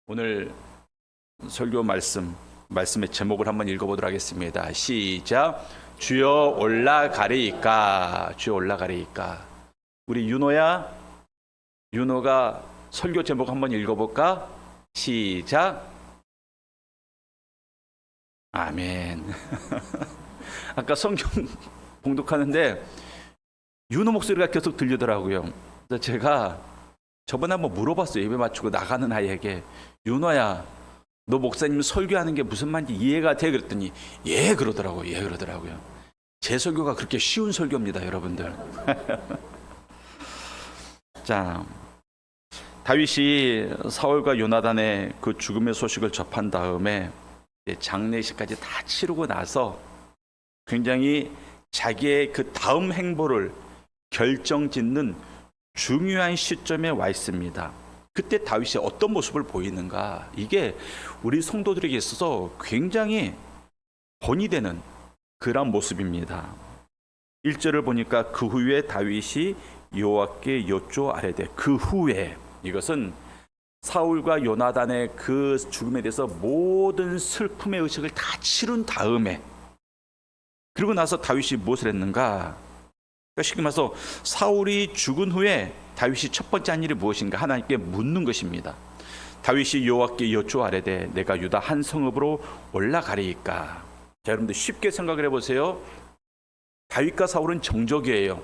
오늘 설교 말씀의 제목을 한번 읽어보도록 하겠습니다. 시작. 주여 올라가리이까. 주여 올라가리이까. 우리 윤호가 설교 제목 한번 읽어볼까? 시작. 아멘. 아까 성경 봉독하는데 윤호 목소리가 계속 들리더라고요. 그래서 제가 저번에 한번 물어봤어요. 예배 마치고 나가는 아이에게, 윤호야, 너 목사님 설교하는 게 무슨 말인지 이해가 돼? 그랬더니 예 그러더라고요. 예 그러더라고요. 제 설교가 그렇게 쉬운 설교입니다, 여러분들. 자, 다윗이 사울과 요나단의 그 죽음의 소식을 접한 다음에 장례식까지 다 치르고 나서 굉장히 자기의 그 다음 행보를 결정짓는 중요한 시점에 와 있습니다. 그때 다윗이 어떤 모습을 보이는가, 이게 우리 성도들에게 있어서 굉장히 본이 되는 그런 모습입니다. 1절을 보니까 그 후에 다윗이 여호와께 여쭈어 아뢰되, 그 후에, 이것은 사울과 요나단의 그 죽음에 대해서 모든 슬픔의 의식을 다 치른 다음에, 그리고 나서 다윗이 무엇을 했는가? 쉽게 말해서 사울이 죽은 후에 다윗이 첫 번째 한 일이 무엇인가 하나님께 묻는 것입니다. 다윗이 여호와께 여쭈어 아뢰되 내가 유다 한 성읍으로 올라가리이까. 자, 여러분들 쉽게 생각을 해보세요. 다윗과 사울은 정적이에요.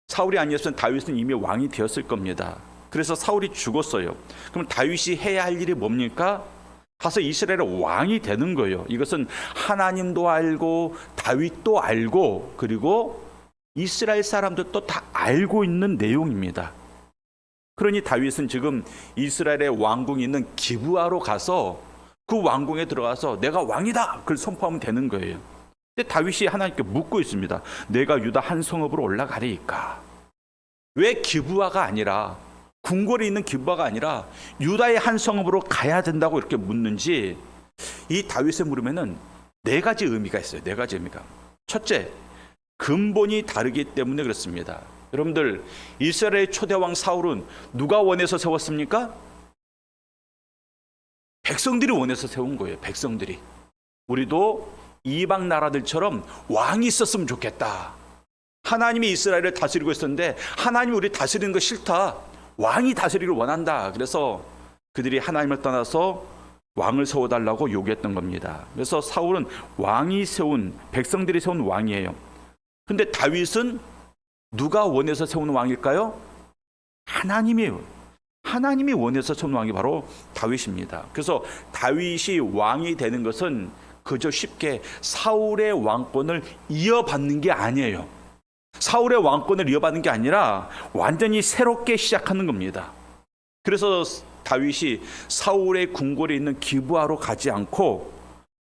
사울이 아니었으면 다윗은 이미 왕이 되었을 겁니다. 그래서 사울이 죽었어요. 그럼 다윗이 해야 할 일이 뭡니까? 가서 이스라엘의 왕이 되는 거예요. 이것은 하나님도 알고 다윗도 알고 그리고 이스라엘 사람들도 다 알고 있는 내용입니다. 그러니 다윗은 지금 이스라엘의 왕궁이 있는 기브아로 가서 그 왕궁에 들어가서 내가 왕이다! 그걸 선포하면 되는 거예요. 근데 다윗이 하나님께 묻고 있습니다. 내가 유다 한 성읍으로 올라가리이까. 왜 기브아가 아니라, 궁궐에 있는 기브아가 아니라 유다의 한 성읍으로 가야 된다고 이렇게 묻는지, 이 다윗의 물음에는 네 가지 의미가 있어요. 네 가지 의미가. 첫째, 근본이 다르기 때문에 그렇습니다. 여러분들, 이스라엘의 초대왕 사울은 누가 원해서 세웠습니까? 백성들이 원해서 세운 거예요. 백성들이. 우리도 이방 나라들처럼 왕이 있었으면 좋겠다. 하나님이 이스라엘을 다스리고 있었는데 하나님이 우리 다스리는 거 싫다. 왕이 다스리기를 원한다. 그래서 그들이 하나님을 떠나서 왕을 세워달라고 요구했던 겁니다. 그래서 사울은 왕이 세운, 백성들이 세운 왕이에요. 근데 다윗은 누가 원해서 세운 왕일까요? 하나님이에요. 하나님이 원해서 세운 왕이 바로 다윗입니다. 그래서 다윗이 왕이 되는 것은 그저 쉽게 사울의 왕권을 이어받는 게 아니에요. 사울의 왕권을 이어받는 게 아니라 완전히 새롭게 시작하는 겁니다. 그래서 다윗이 사울의 궁궐에 있는 기브아로 가지 않고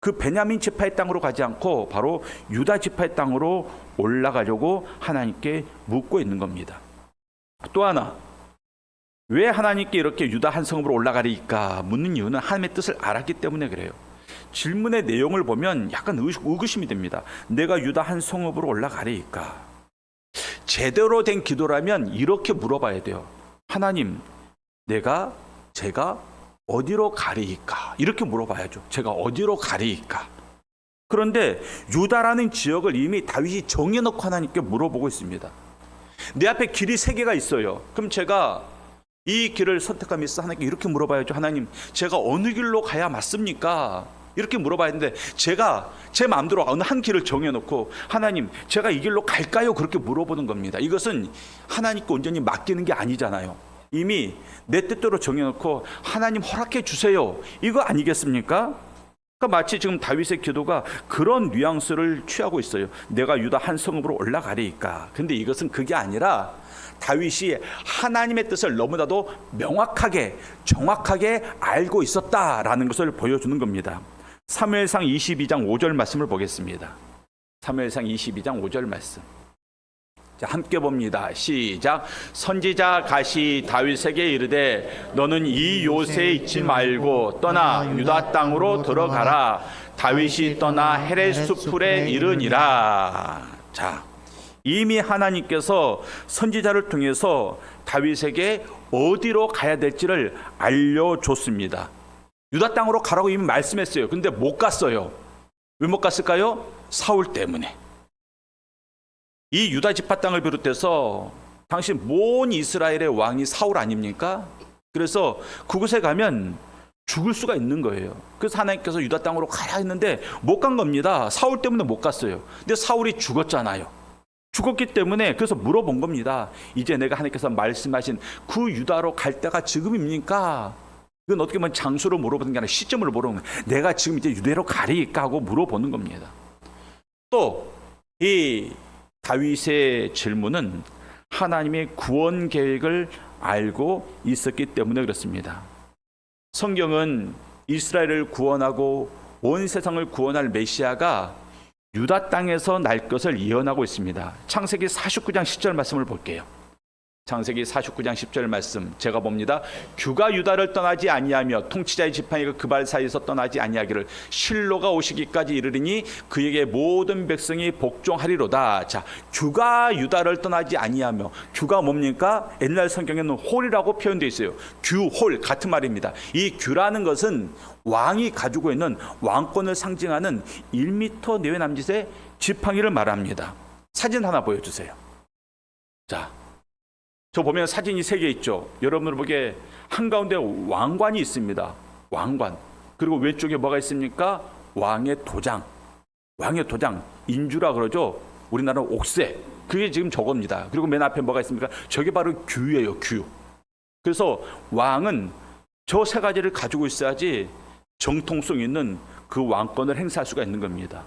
그 베냐민 지파의 땅으로 가지 않고 바로 유다 지파의 땅으로 올라가려고 하나님께 묻고 있는 겁니다. 또 하나, 왜 하나님께 이렇게 유다 한 성읍으로 올라가리까 묻는 이유는 하나님의 뜻을 알았기 때문에 그래요. 질문의 내용을 보면 약간 의구심이 됩니다. 내가 유다 한 성읍으로 올라가리까. 제대로 된 기도라면 이렇게 물어봐야 돼요. 하나님, 제가 어디로 가리이까? 이렇게 물어봐야죠. 제가 어디로 가리이까? 그런데 유다라는 지역을 이미 다윗이 정해놓고 하나님께 물어보고 있습니다. 내 앞에 길이 세 개가 있어요. 그럼 제가 이 길을 선택함에 있어 하나님께 이렇게 물어봐야죠. 하나님, 제가 어느 길로 가야 맞습니까? 이렇게 물어봐야 하는데 제가 제 마음대로 어느 한 길을 정해놓고 하나님, 제가 이 길로 갈까요? 그렇게 물어보는 겁니다. 이것은 하나님께 온전히 맡기는 게 아니잖아요. 이미 내 뜻대로 정해놓고 하나님 허락해 주세요, 이거 아니겠습니까? 그러니까 마치 지금 다윗의 기도가 그런 뉘앙스를 취하고 있어요. 내가 유다 한 성읍으로 올라가리이까. 근데 이것은 그게 아니라 다윗이 하나님의 뜻을 너무나도 명확하게 정확하게 알고 있었다라는 것을 보여주는 겁니다. 사무엘상 22장 5절 말씀을 보겠습니다. 사무엘상 22장 5절 말씀. 자, 함께 봅니다. 시작. 선지자 갓이 다윗에게 이르되 너는 이 요새에 있지 말고 떠나 유다 땅으로 들어가라. 다윗이 떠나 헤레스풀에 이르니라. 자, 이미 하나님께서 선지자를 통해서 다윗에게 어디로 가야 될지를 알려줬습니다. 유다 땅으로 가라고 이미 말씀했어요. 근데 못 갔어요. 왜 못 갔을까요? 사울 때문에. 이 유다 지파 땅을 비롯해서 당시 온 이스라엘의 왕이 사울 아닙니까? 그래서 그곳에 가면 죽을 수가 있는 거예요. 그래서 하나님께서 유다 땅으로 가라 했는데 못 간 겁니다. 사울 때문에 못 갔어요. 근데 사울이 죽었잖아요. 죽었기 때문에 그래서 물어본 겁니다. 이제 내가 하나님께서 말씀하신 그 유다로 갈 때가 지금입니까? 이건 어떻게 보면 장소를 물어보는 게 아니라 시점을 물어보는 거예요. 내가 지금 이제 유대로 가리까 하고 물어보는 겁니다. 또 이 다윗의 질문은 하나님의 구원 계획을 알고 있었기 때문에 그렇습니다. 성경은 이스라엘을 구원하고 온 세상을 구원할 메시아가 유다 땅에서 날 것을 예언하고 있습니다. 창세기 49장 10절 말씀을 볼게요. 창세기 49장 10절 말씀 제가 봅니다. 규가 유다를 떠나지 아니하며 통치자의 지팡이가 그 발 사이에서 떠나지 아니하기를 실로가 오시기까지 이르리니 그에게 모든 백성이 복종하리로다. 자, 규가 유다를 떠나지 아니하며, 규가 뭡니까? 옛날 성경에는 홀이라고 표현되어 있어요. 규, 홀 같은 말입니다. 이 규라는 것은 왕이 가지고 있는 왕권을 상징하는 1m 내외 남짓의 지팡이를 말합니다. 사진 하나 보여주세요. 자, 저 보면 사진이 3개 있죠. 여러분들 보기에 한가운데 왕관이 있습니다. 왕관. 그리고 왼쪽에 뭐가 있습니까? 왕의 도장. 왕의 도장. 인주라 그러죠. 우리나라는 옥새. 그게 지금 저겁니다. 그리고 맨 앞에 뭐가 있습니까? 저게 바로 규예요. 규. 그래서 왕은 저 3가지를 가지고 있어야지 정통성 있는 그 왕권을 행사할 수가 있는 겁니다.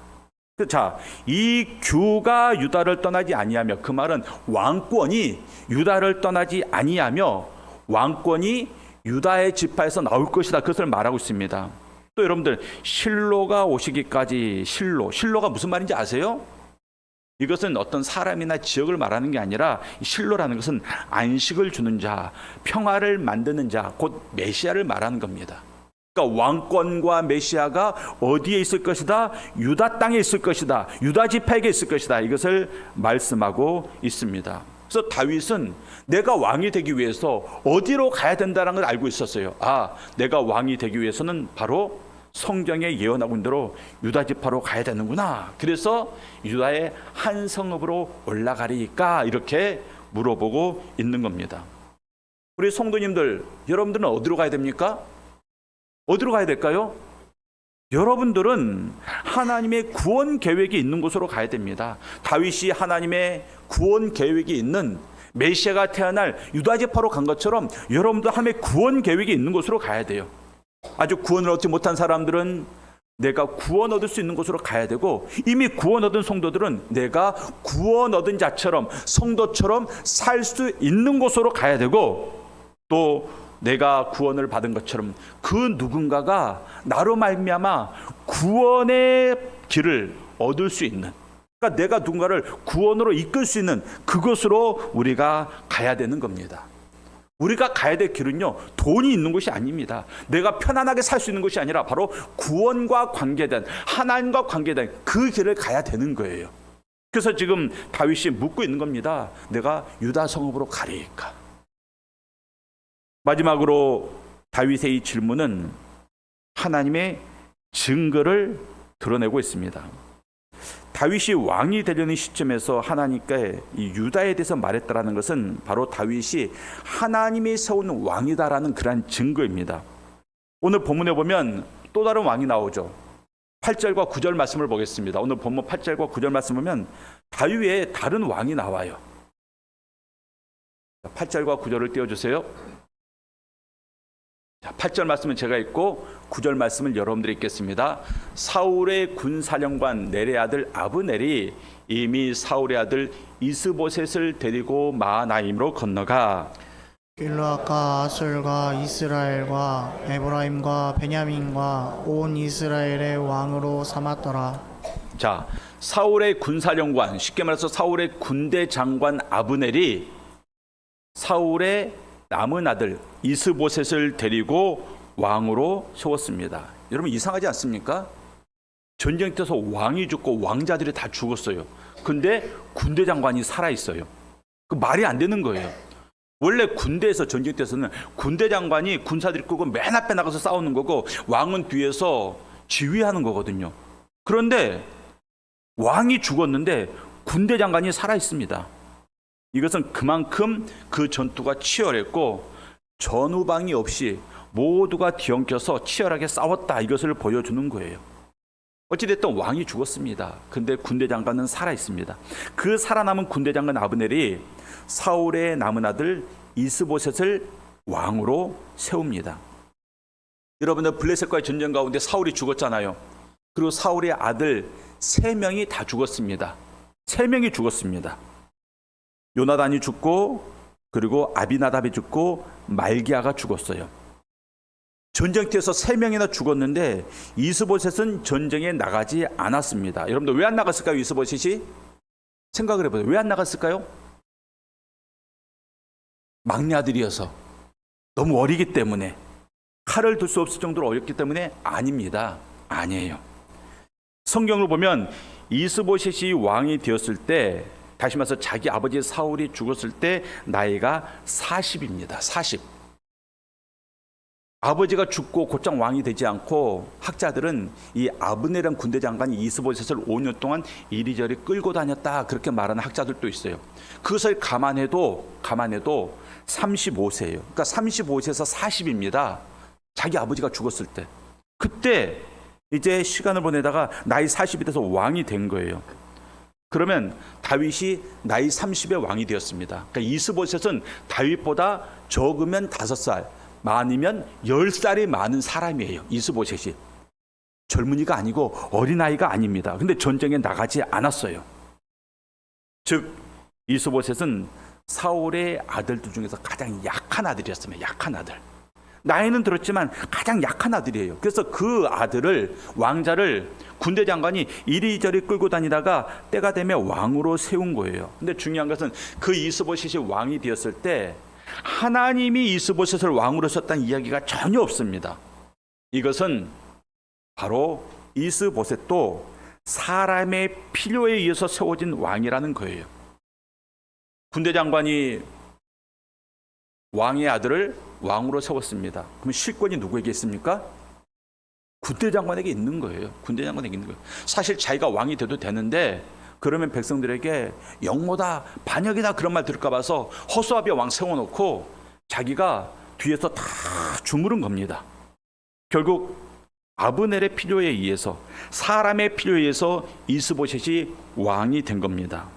자, 이 규가 유다를 떠나지 아니하며, 그 말은 왕권이 유다를 떠나지 아니하며 왕권이 유다의 지파에서 나올 것이다. 그것을 말하고 있습니다. 또 여러분들 실로가 오시기까지, 실로가 무슨 말인지 아세요? 이것은 어떤 사람이나 지역을 말하는 게 아니라 실로라는 것은 안식을 주는 자, 평화를 만드는 자, 곧 메시아를 말하는 겁니다. 그러니까 왕권과 메시아가 어디에 있을 것이다? 유다 땅에 있을 것이다. 유다 지파에게 있을 것이다. 이것을 말씀하고 있습니다. 그래서 다윗은 내가 왕이 되기 위해서 어디로 가야 된다는 걸 알고 있었어요. 아, 내가 왕이 되기 위해서는 바로 성경에 예언하고 있는 대로 유다 지파로 가야 되는구나. 그래서 유다의 한 성읍으로 올라가리까? 이렇게 물어보고 있는 겁니다. 우리 성도님들, 여러분들은 어디로 가야 됩니까? 어디로 가야 될까요? 여러분들은 하나님의 구원 계획이 있는 곳으로 가야 됩니다. 다윗이 하나님의 구원 계획이 있는 메시아가 태어날 유다 지파로 간 것처럼 여러분도 하나님의 구원 계획이 있는 곳으로 가야 돼요. 아직 구원을 얻지 못한 사람들은 내가 구원 얻을 수 있는 곳으로 가야 되고, 이미 구원 얻은 성도들은 내가 구원 얻은 자처럼, 성도처럼 살 수 있는 곳으로 가야 되고, 또 내가 구원을 받은 것처럼 그 누군가가 나로 말미암아 구원의 길을 얻을 수 있는, 그러니까 내가 누군가를 구원으로 이끌 수 있는 그곳으로 우리가 가야 되는 겁니다. 우리가 가야 될 길은요, 돈이 있는 곳이 아닙니다. 내가 편안하게 살 수 있는 곳이 아니라 바로 구원과 관계된, 하나님과 관계된 그 길을 가야 되는 거예요. 그래서 지금 다윗이 묻고 있는 겁니다. 내가 유다 성읍으로 가리까? 마지막으로 다윗의 이 질문은 하나님의 증거를 드러내고 있습니다. 다윗이 왕이 되려는 시점에서 하나님께 이 유다에 대해서 말했다라는 것은 바로 다윗이 하나님이 세운 왕이다라는 그러한 증거입니다. 오늘 본문에 보면 또 다른 왕이 나오죠. 8절과 9절 말씀을 보겠습니다. 오늘 본문 8절과 9절 말씀 보면 다윗 외에 다른 왕이 나와요. 8절과 9절을 띄워주세요. 8절 말씀은 제가 읽고 9절 말씀을 여러분들이 읽겠습니다. 사울의 군사령관 넬의 아들 아브넬이 이미 사울의 아들 이스보셋을 데리고 마하나임으로 건너가 길르앗과 아술과 이스라엘과 에브라임과 베냐민과 온 이스라엘의 왕으로 삼았더라. 자, 사울의 군사령관, 쉽게 말해서 사울의 군대 장관 아브넬이 사울의 남은 아들 이스보셋을 데리고 왕으로 세웠습니다. 여러분 이상하지 않습니까? 전쟁 때서 왕이 죽고 왕자들이 다 죽었어요. 근데 군대 장관이 살아있어요. 그 말이 안 되는 거예요. 원래 군대에서 전쟁 때서는 군대 장관이 군사들이 끄고 맨 앞에 나가서 싸우는 거고 왕은 뒤에서 지휘하는 거거든요. 그런데 왕이 죽었는데 군대 장관이 살아있습니다. 이것은 그만큼 그 전투가 치열했고 전후방이 없이 모두가 뒤엉켜서 치열하게 싸웠다, 이것을 보여주는 거예요. 어찌됐든 왕이 죽었습니다. 근데 군대 장관은 살아있습니다. 그 살아남은 군대 장관 아브넬이 사울의 남은 아들 이스보셋을 왕으로 세웁니다. 여러분들, 블레셋과의 전쟁 가운데 사울이 죽었잖아요. 그리고 사울의 아들 3명이 다 죽었습니다. 3명이 죽었습니다. 요나단이 죽고, 그리고 아비나답이 죽고, 말기야가 죽었어요. 전쟁터에서 3명이나 죽었는데 이스보셋은 전쟁에 나가지 않았습니다. 여러분들, 왜 안 나갔을까요? 이스보셋이? 생각을 해보세요. 왜 안 나갔을까요? 막내 아들이어서, 너무 어리기 때문에, 칼을 들 수 없을 정도로 어렸기 때문에? 아닙니다. 아니에요. 성경을 보면 이스보셋이 왕이 되었을 때, 다시 말해서 자기 아버지 사울이 죽었을 때 나이가 40입니다. 40. 아버지가 죽고 곧장 왕이 되지 않고, 학자들은 이 아브넬이라는 군대 장관이 이스보셋을 5년 동안 이리저리 끌고 다녔다, 그렇게 말하는 학자들도 있어요. 그것을 감안해도 35세예요. 그러니까 35세에서 40입니다. 자기 아버지가 죽었을 때. 그때 이제 시간을 보내다가 나이 40이 돼서 왕이 된 거예요. 그러면 다윗이 나이 30에 왕이 되었습니다. 그러니까 이스보셋은 다윗보다 적으면 5살, 많으면 10살이 많은 사람이에요. 이스보셋이. 젊은이가 아니고 어린아이가 아닙니다. 근데 전쟁에 나가지 않았어요. 즉 이스보셋은 사울의 아들들 중에서 가장 약한 아들이었습니다. 약한 아들. 나이는 들었지만 가장 약한 아들이에요. 그래서 그 아들을, 왕자를 군대 장관이 이리저리 끌고 다니다가 때가 되면 왕으로 세운 거예요. 근데 중요한 것은 그 이스보셋이 왕이 되었을 때 하나님이 이스보셋을 왕으로 썼다는 이야기가 전혀 없습니다. 이것은 바로 이스보셋도 사람의 필요에 의해서 세워진 왕이라는 거예요. 군대 장관이 왕의 아들을 왕으로 세웠습니다. 그럼 실권이 누구에게 있습니까? 군대 장관에게 있는 거예요. 군대 장관에게 있는 거예요. 사실 자기가 왕이 돼도 되는데, 그러면 백성들에게 영모다, 반역이다, 그런 말 들을까 봐서 허수아비에 왕 세워놓고 자기가 뒤에서 다 주무른 겁니다. 결국 아브넬의 필요에 의해서, 사람의 필요에 의해서 이스보셋이 왕이 된 겁니다.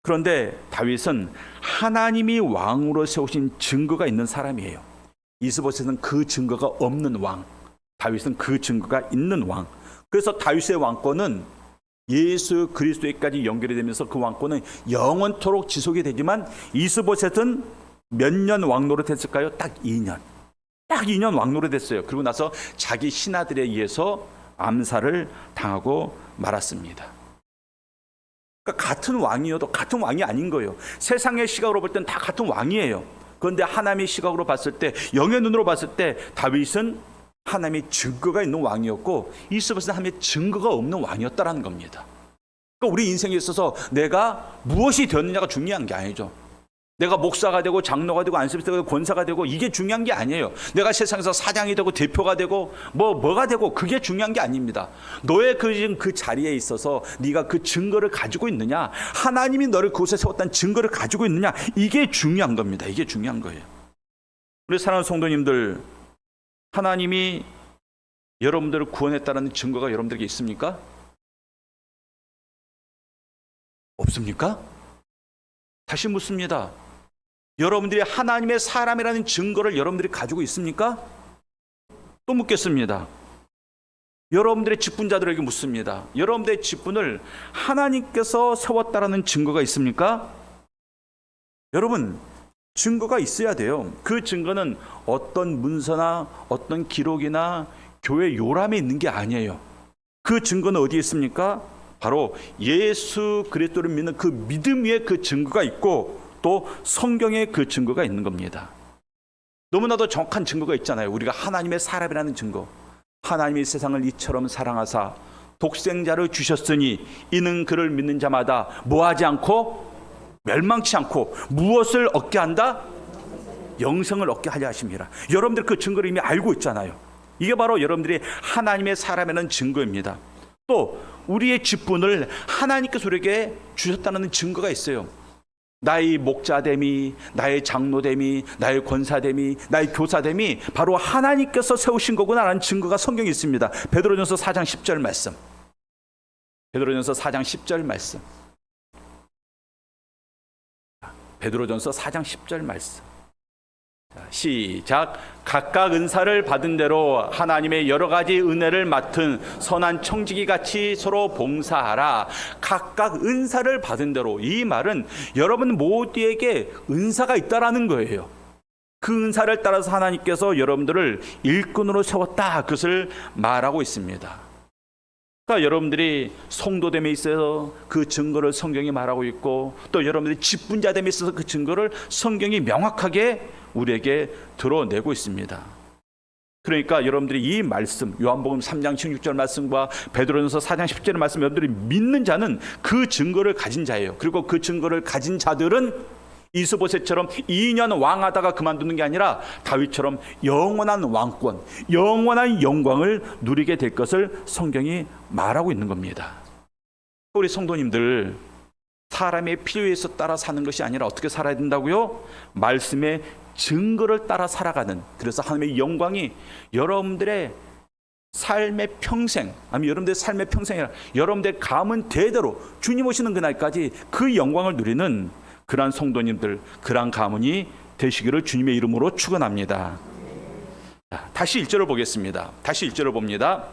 그런데 다윗은 하나님이 왕으로 세우신 증거가 있는 사람이에요. 이스보셋은 그 증거가 없는 왕, 다윗은 그 증거가 있는 왕. 그래서 다윗의 왕권은 예수 그리스도에까지 연결이 되면서 그 왕권은 영원토록 지속이 되지만, 이스보셋은 몇 년 왕노릇 했을까요? 딱 2년. 딱 2년 왕노릇 했어요. 그리고 나서 자기 신하들에 의해서 암살을 당하고 말았습니다. 그러니까 같은 왕이어도 같은 왕이 아닌 거예요. 세상의 시각으로 볼 땐 다 같은 왕이에요. 그런데 하나님의 시각으로 봤을 때, 영의 눈으로 봤을 때 다윗은 하나님의 증거가 있는 왕이었고 이스보셋은 하나님의 증거가 없는 왕이었다라는 겁니다. 그러니까 우리 인생에 있어서 내가 무엇이 되었느냐가 중요한 게 아니죠. 내가 목사가 되고 장로가 되고 안수비가 되고 권사가 되고 이게 중요한 게 아니에요. 내가 세상에서 사장이 되고 대표가 되고 뭐가 되고 그게 중요한 게 아닙니다. 너의 그 자리에 있어서 네가 그 증거를 가지고 있느냐, 하나님이 너를 그곳에 세웠다는 증거를 가지고 있느냐, 이게 중요한 겁니다. 이게 중요한 거예요. 우리 사랑하는 성도님들, 하나님이 여러분들을 구원했다는 증거가 여러분들에게 있습니까? 없습니까? 다시 묻습니다. 여러분들이 하나님의 사람이라는 증거를 여러분들이 가지고 있습니까? 또 묻겠습니다. 여러분들의 직분자들에게 묻습니다. 여러분들의 직분을 하나님께서 세웠다라는 증거가 있습니까? 여러분, 증거가 있어야 돼요. 그 증거는 어떤 문서나 어떤 기록이나 교회 요람에 있는 게 아니에요. 그 증거는 어디에 있습니까? 바로 예수 그리스도를 믿는 그 믿음 위에 그 증거가 있고, 또 성경에 그 증거가 있는 겁니다. 너무나도 정확한 증거가 있잖아요. 우리가 하나님의 사람이라는 증거. 하나님이 세상을 이처럼 사랑하사 독생자를 주셨으니 이는 그를 믿는 자마다 뭐하지 않고 멸망치 않고 무엇을 얻게 한다? 영생을 얻게 하려 하심이라. 여러분들 그 증거를 이미 알고 있잖아요. 이게 바로 여러분들이 하나님의 사람이라는 증거입니다. 또 우리의 직분을 하나님께서 우리에게 주셨다는 증거가 있어요. 나의 목자됨이, 나의 장로됨이, 나의 권사됨이, 나의 교사됨이 바로 하나님께서 세우신 거구나라는 증거가 성경에 있습니다. 베드로전서 4장 10절 말씀. 베드로전서 4장 10절 말씀. 베드로전서 4장 10절 말씀. 시작. 각각 은사를 받은 대로 하나님의 여러 가지 은혜를 맡은 선한 청지기 같이 서로 봉사하라. 각각 은사를 받은 대로. 이 말은 여러분 모두에게 은사가 있다라는 거예요. 그 은사를 따라서 하나님께서 여러분들을 일꾼으로 세웠다, 그것을 말하고 있습니다. 그러니까 여러분들이 성도됨에 있어서 그 증거를 성경이 말하고 있고, 또 여러분들이 직분자됨에 있어서 그 증거를 성경이 명확하게 우리에게 드러내고 있습니다. 그러니까 여러분들이 이 말씀, 요한복음 3장 16절 말씀과 베드로전서 4장 10절 말씀, 여러분들이 믿는 자는 그 증거를 가진 자예요. 그리고 그 증거를 가진 자들은 이스보셋처럼 2년 왕하다가 그만두는 게 아니라 다윗처럼 영원한 왕권, 영원한 영광을 누리게 될 것을 성경이 말하고 있는 겁니다. 우리 성도님들, 사람의 필요에서 따라 사는 것이 아니라 어떻게 살아야 된다고요? 말씀의 증거를 따라 살아가는, 그래서 하나님의 영광이 여러분들의 삶의 평생, 아니면 여러분들의 삶의 평생이라 여러분들의 가문 대대로 주님 오시는 그날까지 그 영광을 누리는 그러한 성도님들, 그러한 가문이 되시기를 주님의 이름으로 축원합니다. 다시 1절을 보겠습니다. 다시 1절을 봅니다.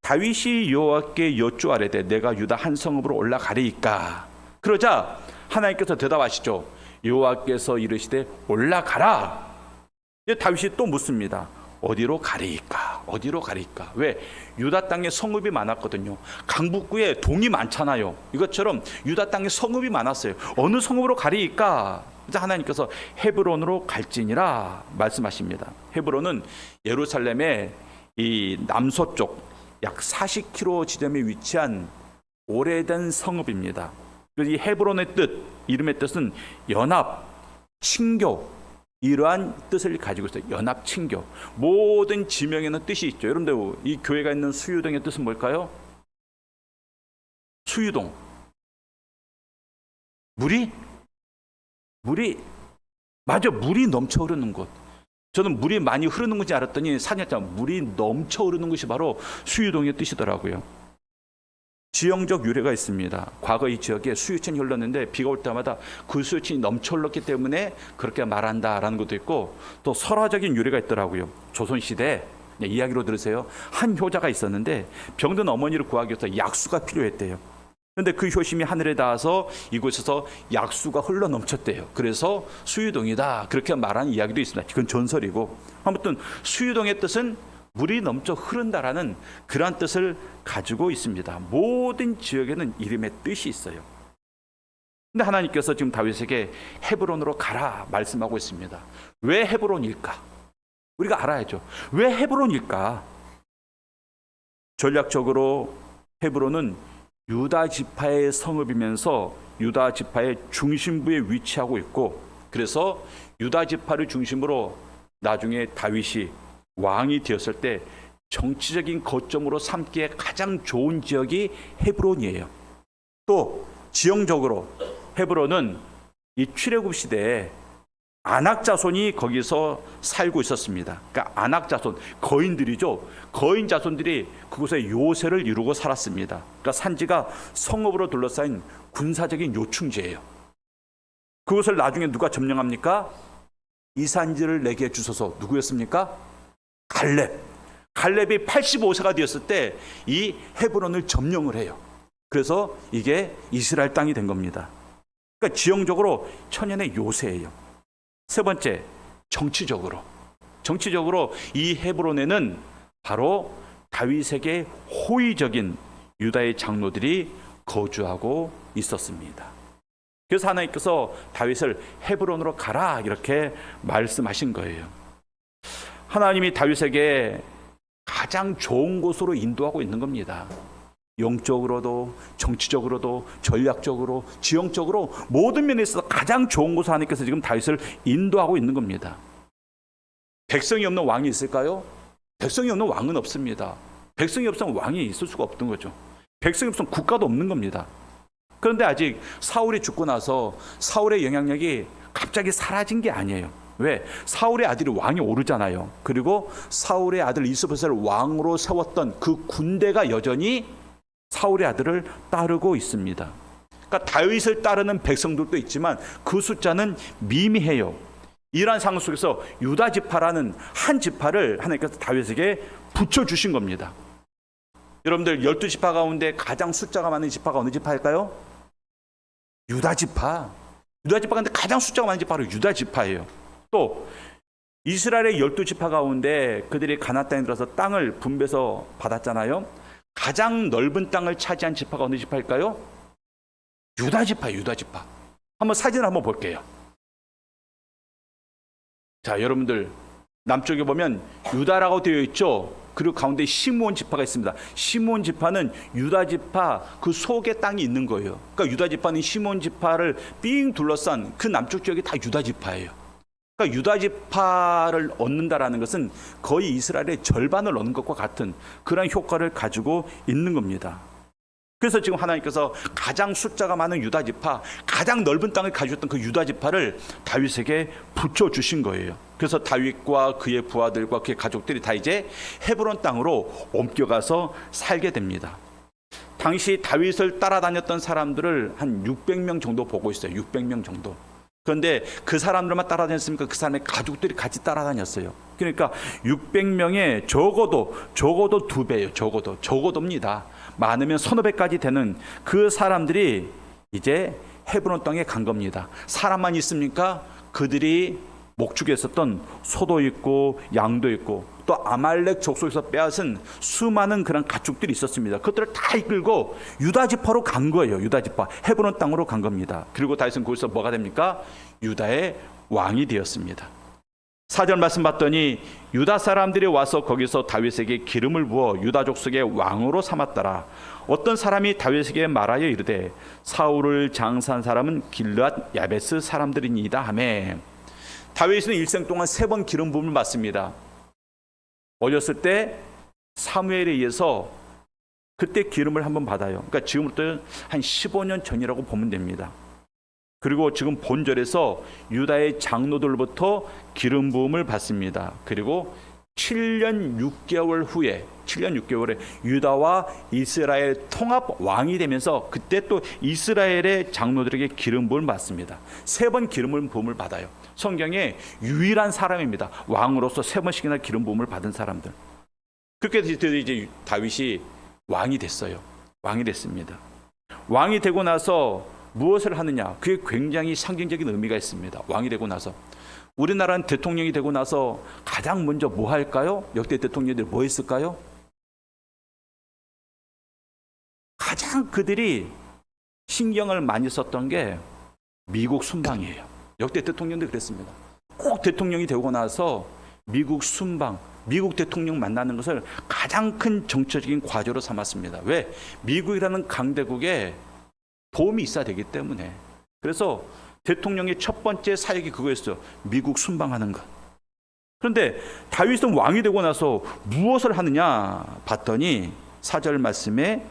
다윗이 여호와께 여쭈아래되 내가 유다 한 성읍으로 올라가리이까. 그러자 하나님께서 대답하시죠. 여호와께서 이르시되 올라가라. 다윗이 또 묻습니다. 어디로 가리이까? 어디로 가리이까? 왜? 유다 땅에 성읍이 많았거든요. 강북구에 동이 많잖아요. 이것처럼 유다 땅에 성읍이 많았어요. 어느 성읍으로 가리이까? 그래서 하나님께서 헤브론으로 갈지니라 말씀하십니다. 헤브론은 예루살렘의 이 남서쪽 약 40km 지점에 위치한 오래된 성읍입니다. 이 헤브론의 뜻, 이름의 뜻은 연합, 친교, 이러한 뜻을 가지고 있어요. 연합, 친교. 모든 지명에는 뜻이 있죠. 여러분들, 이 교회가 있는 수유동의 뜻은 뭘까요? 수유동. 물이 맞아, 물이 넘쳐 흐르는 곳. 저는 물이 많이 흐르는 건지 알았더니 사냥자 물이 넘쳐 흐르는 것이 바로 수유동의 뜻이더라고요. 지형적 유래가 있습니다. 과거 이 지역에 수유천이 흘렀는데 비가 올 때마다 그 수유천이 넘쳐 흘렀기 때문에 그렇게 말한다라는 것도 있고, 또 설화적인 유래가 있더라고요. 조선시대 이야기로 들으세요. 한 효자가 있었는데 병든 어머니를 구하기 위해서 약수가 필요했대요. 그런데 그 효심이 하늘에 닿아서 이곳에서 약수가 흘러 넘쳤대요. 그래서 수유동이다, 그렇게 말하는 이야기도 있습니다. 그건 전설이고, 아무튼 수유동의 뜻은 물이 넘쳐 흐른다라는 그러한 뜻을 가지고 있습니다. 모든 지역에는 이름의 뜻이 있어요. 근데 하나님께서 지금 다윗에게 헤브론으로 가라 말씀하고 있습니다. 왜 헤브론일까? 우리가 알아야죠. 왜 헤브론일까? 전략적으로 헤브론은 유다 지파의 성읍이면서 유다 지파의 중심부에 위치하고 있고, 그래서 유다 지파를 중심으로 나중에 다윗이 왕이 되었을 때 정치적인 거점으로 삼기에 가장 좋은 지역이 헤브론이에요. 또 지형적으로 헤브론은 이 출애굽 시대에 아낙 자손이 거기서 살고 있었습니다. 그러니까 아낙 자손, 거인들이죠. 거인 자손들이 그곳에 요새를 이루고 살았습니다. 그러니까 산지가 성읍으로 둘러싸인 군사적인 요충지예요. 그것을 나중에 누가 점령합니까? 이 산지를 내게 주소서. 누구였습니까? 갈렙이 85세가 되었을 때 이 헤브론을 점령을 해요. 그래서 이게 이스라엘 땅이 된 겁니다. 그러니까 지형적으로 천연의 요새예요. 세 번째, 정치적으로 이 헤브론에는 바로 다윗에게 호의적인 유다의 장로들이 거주하고 있었습니다. 그래서 하나님께서 다윗을 헤브론으로 가라 이렇게 말씀하신 거예요. 하나님이 다윗에게 가장 좋은 곳으로 인도하고 있는 겁니다. 영적으로도 정치적으로도 전략적으로 지형적으로 모든 면에 있어서 가장 좋은 곳을 하나님께서 지금 다윗을 인도하고 있는 겁니다. 백성이 없는 왕이 있을까요? 백성이 없는 왕은 없습니다. 백성이 없으면 왕이 있을 수가 없던 거죠. 백성이 없으면 국가도 없는 겁니다. 그런데 아직 사울이 죽고 나서 사울의 영향력이 갑자기 사라진 게 아니에요. 왜? 사울의 아들이 왕이 오르잖아요. 그리고 사울의 아들 이스보셋을 왕으로 세웠던 그 군대가 여전히 사울의 아들을 따르고 있습니다. 그러니까 다윗을 따르는 백성들도 있지만 그 숫자는 미미해요. 이러한 상황 속에서 유다 지파라는 한 지파를 하나님께서 다윗에게 붙여주신 겁니다. 여러분들 12지파 가운데 가장 숫자가 많은 지파가 어느 지파일까요? 유다 지파. 유다 지파 가운데 가장 숫자가 많은 지파가 유다 지파예요. 또 이스라엘의 12지파 가운데 그들이 가나안 땅에 들어서 땅을 분배해서 받았잖아요. 가장 넓은 땅을 차지한 지파가 어느 지파일까요? 유다 지파, 유다 지파. 한번 사진을 한번 볼게요. 자, 여러분들 남쪽에 보면 유다라고 되어 있죠. 그리고 가운데 시므온 지파가 있습니다. 시므온 지파는 유다 지파 그 속에 땅이 있는 거예요. 그러니까 유다 지파는 시므온 지파를 삥 둘러싼 그 남쪽 지역이 다 유다 지파예요. 그러니까 유다 지파를 얻는다라는 것은 거의 이스라엘의 절반을 얻는 것과 같은 그런 효과를 가지고 있는 겁니다. 그래서 지금 하나님께서 가장 숫자가 많은 유다 지파, 가장 넓은 땅을 가지고 있던 그 유다 지파를 다윗에게 붙여주신 거예요. 그래서 다윗과 그의 부하들과 그의 가족들이 다 이제 헤브론 땅으로 옮겨가서 살게 됩니다. 당시 다윗을 따라다녔던 사람들을 한 600명 정도 보고 있어요. 600명 정도. 그런데 그 사람들만 따라다녔으니까 그 사람의 가족들이 같이 따라다녔어요. 그러니까 600명의 적어도 2배예요. 적어도입니다. 많으면 1,500까지 되는 그 사람들이 이제 헤브론 땅에 간 겁니다. 사람만 있습니까? 그들이 목축에 있었던 소도 있고 양도 있고 또 아말렉 족속에서 빼앗은 수많은 그런 가축들이 있었습니다. 그들을 다 이끌고 유다 지파로 간 거예요. 유다 지파 헤브론 땅으로 간 겁니다. 그리고 다윗은 거기서 뭐가 됩니까? 유다의 왕이 되었습니다. 4절 말씀 봤더니 유다 사람들이 와서 거기서 다윗에게 기름을 부어 유다 족속의 왕으로 삼았더라. 어떤 사람이 다윗에게 말하여 이르되 사울을 장사한 사람은 길르앗 야베스 사람들이니이다 하매. 다윗은 일생 동안 3번 기름 부음을 받습니다. 어렸을 때 사무엘에 의해서 그때 기름을 한번 받아요. 그러니까 지금부터 한 15년 전이라고 보면 됩니다. 그리고 지금 본절에서 유다의 장로들부터 기름 부음을 받습니다. 그리고 7년 6개월 후에 7년 6개월에 유다와 이스라엘 통합 왕이 되면서 그때 또 이스라엘의 장로들에게 기름 부음을 받습니다. 3번 기름 부음을 받아요. 성경에 유일한 사람입니다. 왕으로서 3번씩이나 기름 부음을 받은 사람들. 그렇게 이제 다윗이 왕이 됐어요. 왕이 됐습니다. 왕이 되고 나서 무엇을 하느냐? 그게 굉장히 상징적인 의미가 있습니다. 왕이 되고 나서 우리나라는 대통령이 되고 나서 가장 먼저 뭐 할까요? 역대 대통령들이 뭐 했을까요? 가장 그들이 신경을 많이 썼던 게 미국 순방이에요. 역대 대통령들이 그랬습니다. 꼭 대통령이 되고 나서 미국 순방, 미국 대통령 만나는 것을 가장 큰 정치적인 과제로 삼았습니다. 왜? 미국이라는 강대국에 도움이 있어야 되기 때문에. 그래서 대통령의 첫 번째 사역이 그거였어요. 미국 순방하는 것. 그런데 다윗은 왕이 되고 나서 무엇을 하느냐 봤더니 4절 말씀에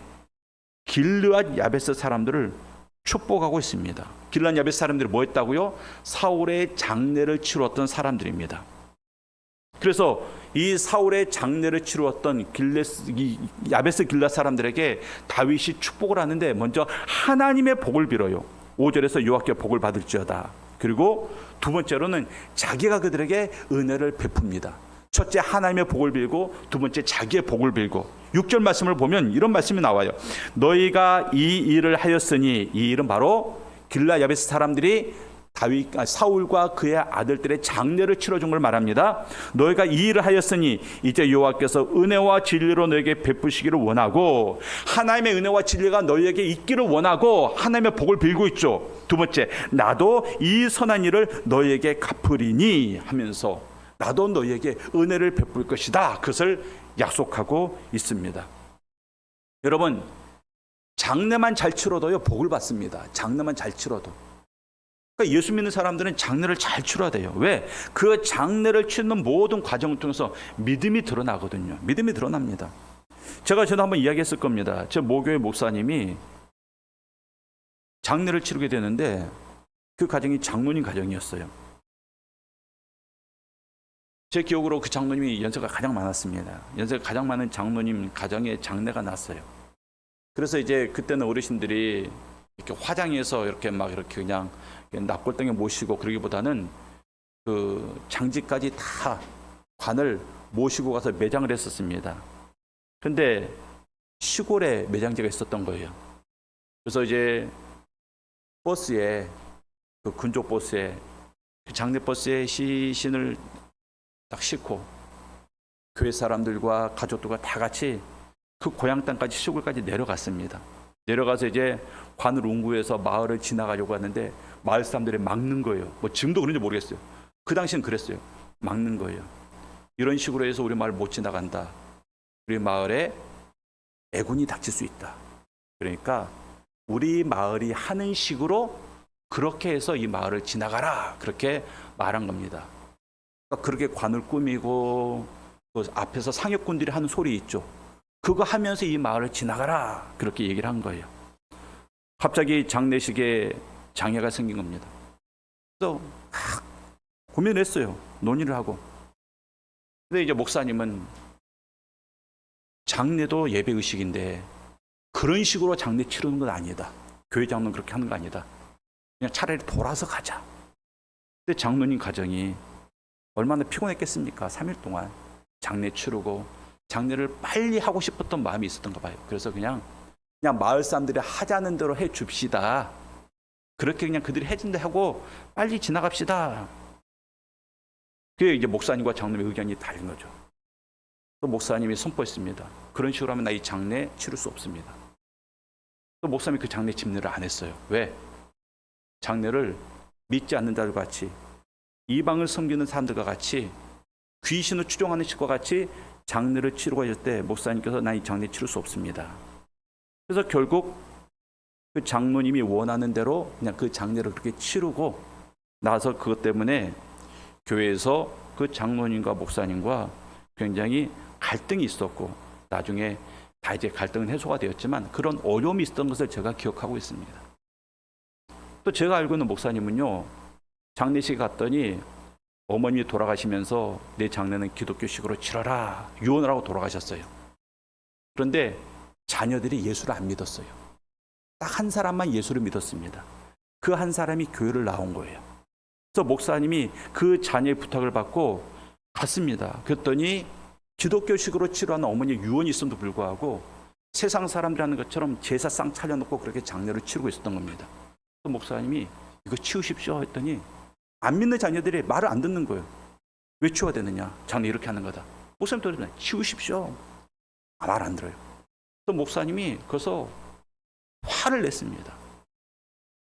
길르앗 야베스 사람들을 축복하고 있습니다. 길르앗 야베스 사람들이 뭐 했다고요? 사울의 장례를 치루었던 사람들입니다. 그래서 이 사울의 장례를 치루었던 야베스 길르앗 사람들에게 다윗이 축복을 하는데 먼저 하나님의 복을 빌어요. 5절에서 여호와께 복을 받을지어다. 그리고 두 번째로는 자기가 그들에게 은혜를 베풉니다. 첫째 하나님의 복을 빌고 두 번째 자기의 복을 빌고 6절 말씀을 보면 이런 말씀이 나와요. 너희가 이 일을 하였으니, 이 일은 바로 길르앗 야베스 사람들이 사울과 그의 아들들의 장례를 치러준 걸 말합니다. 너희가 이 일을 하였으니 이제 여호와께서 은혜와 진리로 너에게 베푸시기를 원하고, 하나님의 은혜와 진리가 너희에게 있기를 원하고 하나님의 복을 빌고 있죠. 두 번째, 나도 이 선한 일을 너희에게 갚으리니 하면서 나도 너희에게 은혜를 베풀 것이다, 그것을 약속하고 있습니다. 여러분, 장례만 잘 치러도요 복을 받습니다. 장례만 잘 치러도. 그러니까 예수 믿는 사람들은 장례를 잘 치러야 돼요. 왜? 그 장례를 치르는 모든 과정을 통해서 믿음이 드러나거든요. 믿음이 드러납니다. 제가 전에 한번 이야기했을 겁니다. 제 모교회 목사님이 장례를 치르게 되는데 그 가정이 장로님 가정이었어요. 제 기억으로 그 장로님이 연세가 가장 많았습니다. 연세가 가장 많은 장로님 가정에 장례가 났어요. 그래서 이제 그때는 어르신들이 이렇게 화장해서 이렇게 막 이렇게 그냥 납골당에 모시고 그러기보다는 그 장지까지 다 관을 모시고 가서 매장을 했었습니다. 근데 시골에 매장지가 있었던 거예요. 그래서 이제 버스에 그 군족 버스에 그 장례 버스에 시신을 딱 싣고 교회 사람들과 가족들과 다 같이 그 고향 땅까지 시골까지 내려갔습니다. 내려가서 이제 관을 운구해서 마을을 지나가려고 하는데 마을 사람들이 막는 거예요. 뭐 지금도 그런지 모르겠어요. 그 당시엔 그랬어요. 막는 거예요. 이런 식으로 해서 우리 마을 못 지나간다. 우리 마을에 애군이 닥칠 수 있다. 그러니까 우리 마을이 하는 식으로 그렇게 해서 이 마을을 지나가라. 그렇게 말한 겁니다. 그러니까 그렇게 관을 꾸미고 그 앞에서 상역군들이 하는 소리 있죠. 그거 하면서 이 마을을 지나가라. 그렇게 얘기를 한 거예요. 갑자기 장례식에 장애가 생긴 겁니다. 그래서 고민을 했어요. 논의를 하고. 근데 이제 목사님은 장례도 예배의식인데 그런 식으로 장례 치르는 건 아니다. 교회 장로는 그렇게 하는 거 아니다. 그냥 차라리 돌아서 가자. 근데 장로님 가정이 얼마나 피곤했겠습니까? 3일 동안 장례 치르고 장례를 빨리 하고 싶었던 마음이 있었던가 봐요. 그래서 그냥 마을 사람들이 하자는 대로 해 줍시다. 그렇게 그냥 그들이 해준다 하고 빨리 지나갑시다. 그게 이제 목사님과 장로님의 의견이 달린 거죠. 또 목사님이 선포했습니다. 그런 식으로 하면 나 이 장례 치를 수 없습니다. 또 목사님이 그 장례 집례를 안 했어요. 왜? 장례를 믿지 않는 자들과 같이 이방을 섬기는 사람들과 같이 귀신을 추종하는 식과 같이 장례를 치르고 있을 때 목사님께서 나 이 장례 치를 수 없습니다. 그래서 결국 그 장로님이 원하는 대로 그냥 그 장례를 그렇게 치르고 나서 그것 때문에 교회에서 그 장로님과 목사님과 굉장히 갈등이 있었고 나중에 다 이제 갈등은 해소가 되었지만 그런 어려움이 있었던 것을 제가 기억하고 있습니다. 또 제가 알고 있는 목사님은요, 장례식에 갔더니 어머님이 돌아가시면서 내 장례는 기독교식으로 치러라 유언을 하고 돌아가셨어요. 그런데 자녀들이 예수를 안 믿었어요. 딱 한 사람만 예수를 믿었습니다. 그 한 사람이 교회를 나온 거예요. 그래서 목사님이 그 자녀의 부탁을 받고 갔습니다. 그랬더니 기독교식으로 치료하는 어머니의 유언이 있음에도 불구하고 세상 사람들이 하는 것처럼 제사상 차려놓고 그렇게 장례를 치르고 있었던 겁니다. 또 목사님이 이거 치우십시오 했더니 안 믿는 자녀들이 말을 안 듣는 거예요. 왜 치워야 되느냐? 장례 이렇게 하는 거다. 목사님 또 그러잖아요. 치우십시오. 말 안 들어요. 또 목사님이 거기서 화를 냈습니다.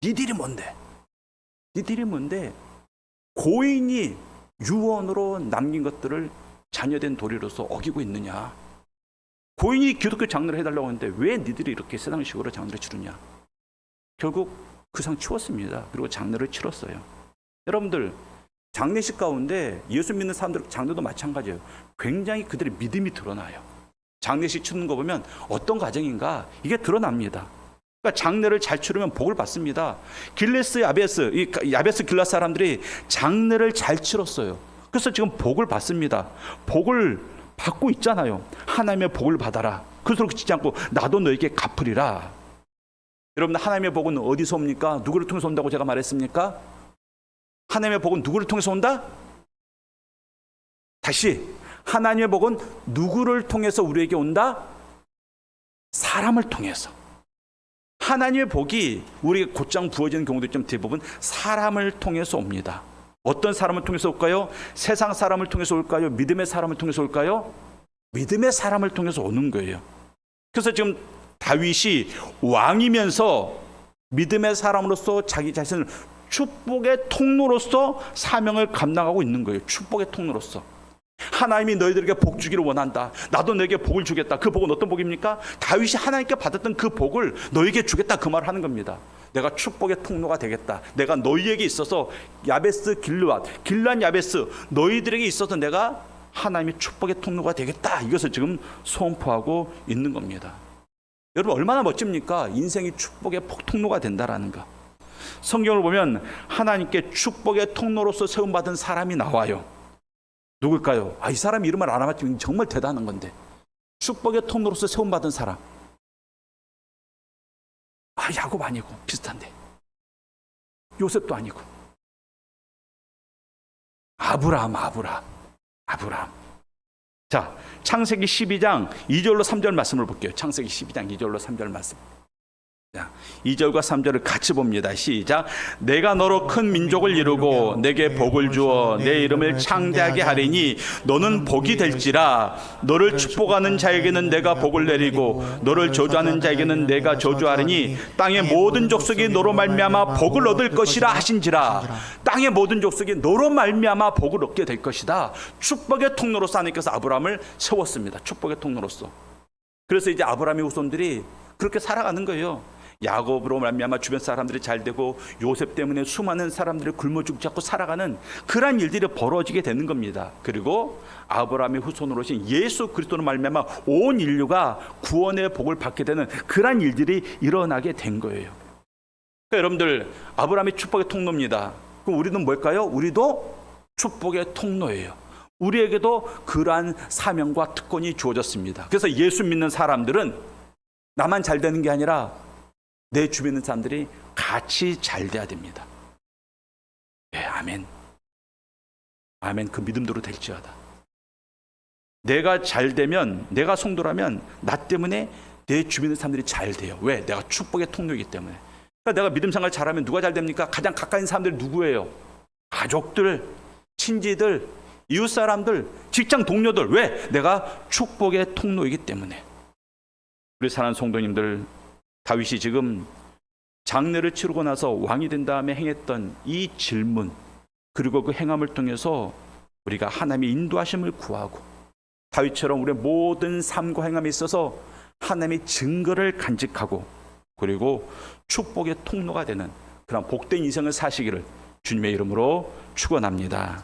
니들이 뭔데? 니들이 뭔데? 고인이 유언으로 남긴 것들을 자녀된 도리로서 어기고 있느냐? 고인이 기독교 장례를 해달라고 하는데 왜 니들이 이렇게 세상식으로 장례를 치르냐? 결국 그 상 치웠습니다. 그리고 장례를 치렀어요. 여러분들 장례식 가운데 예수 믿는 사람들 장례도 마찬가지예요. 굉장히 그들의 믿음이 드러나요. 장례식 치르는 거 보면 어떤 과정인가 이게 드러납니다. 그러니까 장례를 잘 치르면 복을 받습니다. 길레스 야베스, 이 야베스 길라 사람들이 장례를 잘 치렀어요. 그래서 지금 복을 받습니다. 복을 받고 있잖아요. 하나님의 복을 받아라. 그래서 그렇게 짓지 않고 나도 너에게 갚으리라. 여러분 하나님의 복은 어디서 옵니까? 누구를 통해서 온다고 제가 말했습니까? 하나님의 복은 누구를 통해서 온다? 다시 하나님의 복은 누구를 통해서 우리에게 온다? 사람을 통해서. 하나님의 복이 우리에게 곧장 부어지는 경우도 있지만 대부분 사람을 통해서 옵니다. 어떤 사람을 통해서 올까요? 세상 사람을 통해서 올까요? 믿음의 사람을 통해서 올까요? 믿음의 사람을 통해서 오는 거예요. 그래서 지금 다윗이 왕이면서 믿음의 사람으로서 자기 자신을 축복의 통로로서 사명을 감당하고 있는 거예요. 축복의 통로로서. 하나님이 너희들에게 복 주기를 원한다. 나도 너에게 복을 주겠다. 그 복은 어떤 복입니까? 다윗이 하나님께 받았던 그 복을 너에게 주겠다, 그 말을 하는 겁니다. 내가 축복의 통로가 되겠다. 내가 너희에게 있어서 야베스 길르앗, 길르앗 야베스, 너희들에게 있어서 내가 하나님의 축복의 통로가 되겠다. 이것을 지금 선포하고 있는 겁니다. 여러분, 얼마나 멋집니까? 인생이 축복의 통로가 된다라는 거. 성경을 보면 하나님께 축복의 통로로서 세움받은 사람이 나와요. 누굴까요? 이 사람 이름을 안 하면 정말 대단한 건데. 축복의 통로로서 세움받은 사람. 야곱 아니고 비슷한데. 요셉도 아니고. 아브라함. 자, 창세기 12장 2절로 3절 말씀을 볼게요. 창세기 12장 2절로 3절 말씀. 2절과 3절을 같이 봅니다. 시작. 내가 너로 큰 민족을 이루고 내게 복을 주어 내 이름을 창대하게 하리니 너는 복이 될지라. 너를 축복하는 자에게는 내가 복을 내리고 너를 저주하는 자에게는 내가 저주하리니 땅의 모든 족속이 너로 말미암아 복을 얻을 것이라 하신지라. 땅의 모든 족속이 너로 말미암아 복을 얻게 될 것이다. 축복의 통로로서 하나님께서 아브라함을 세웠습니다. 축복의 통로로서. 그래서 이제 아브라함의 후손들이 그렇게 살아가는 거예요. 야곱으로 말미암아 주변 사람들이 잘 되고 요셉 때문에 수많은 사람들이 굶어 죽지 않고 살아가는 그러한 일들이 벌어지게 되는 겁니다. 그리고 아브라함의 후손으로 오신 예수 그리스도로 말미암아 온 인류가 구원의 복을 받게 되는 그러한 일들이 일어나게 된 거예요. 그러니까 여러분들, 아브라함이 축복의 통로입니다. 그럼 우리는 뭘까요? 우리도 축복의 통로예요. 우리에게도 그러한 사명과 특권이 주어졌습니다. 그래서 예수 믿는 사람들은 나만 잘 되는 게 아니라 내 주변에 있는 사람들이 같이 잘 돼야 됩니다. 네, 아멘. 아멘. 그 믿음대로 될지어다. 내가 잘 되면, 내가 성도라면 나 때문에 내 주변에 있는 사람들이 잘 돼요. 왜? 내가 축복의 통로이기 때문에. 그러니까 내가 믿음 생활 잘하면 누가 잘 됩니까? 가장 가까이 있는 사람들이 누구예요? 가족들, 친지들, 이웃 사람들, 직장 동료들. 왜? 내가 축복의 통로이기 때문에. 우리 사랑하는 성도님들, 다윗이 지금 장례를 치르고 나서 왕이 된 다음에 행했던 이 질문, 그리고 그 행함을 통해서 우리가 하나님의 인도하심을 구하고 다윗처럼 우리의 모든 삶과 행함에 있어서 하나님의 증거를 간직하고 그리고 축복의 통로가 되는 그런 복된 인생을 사시기를 주님의 이름으로 축원합니다.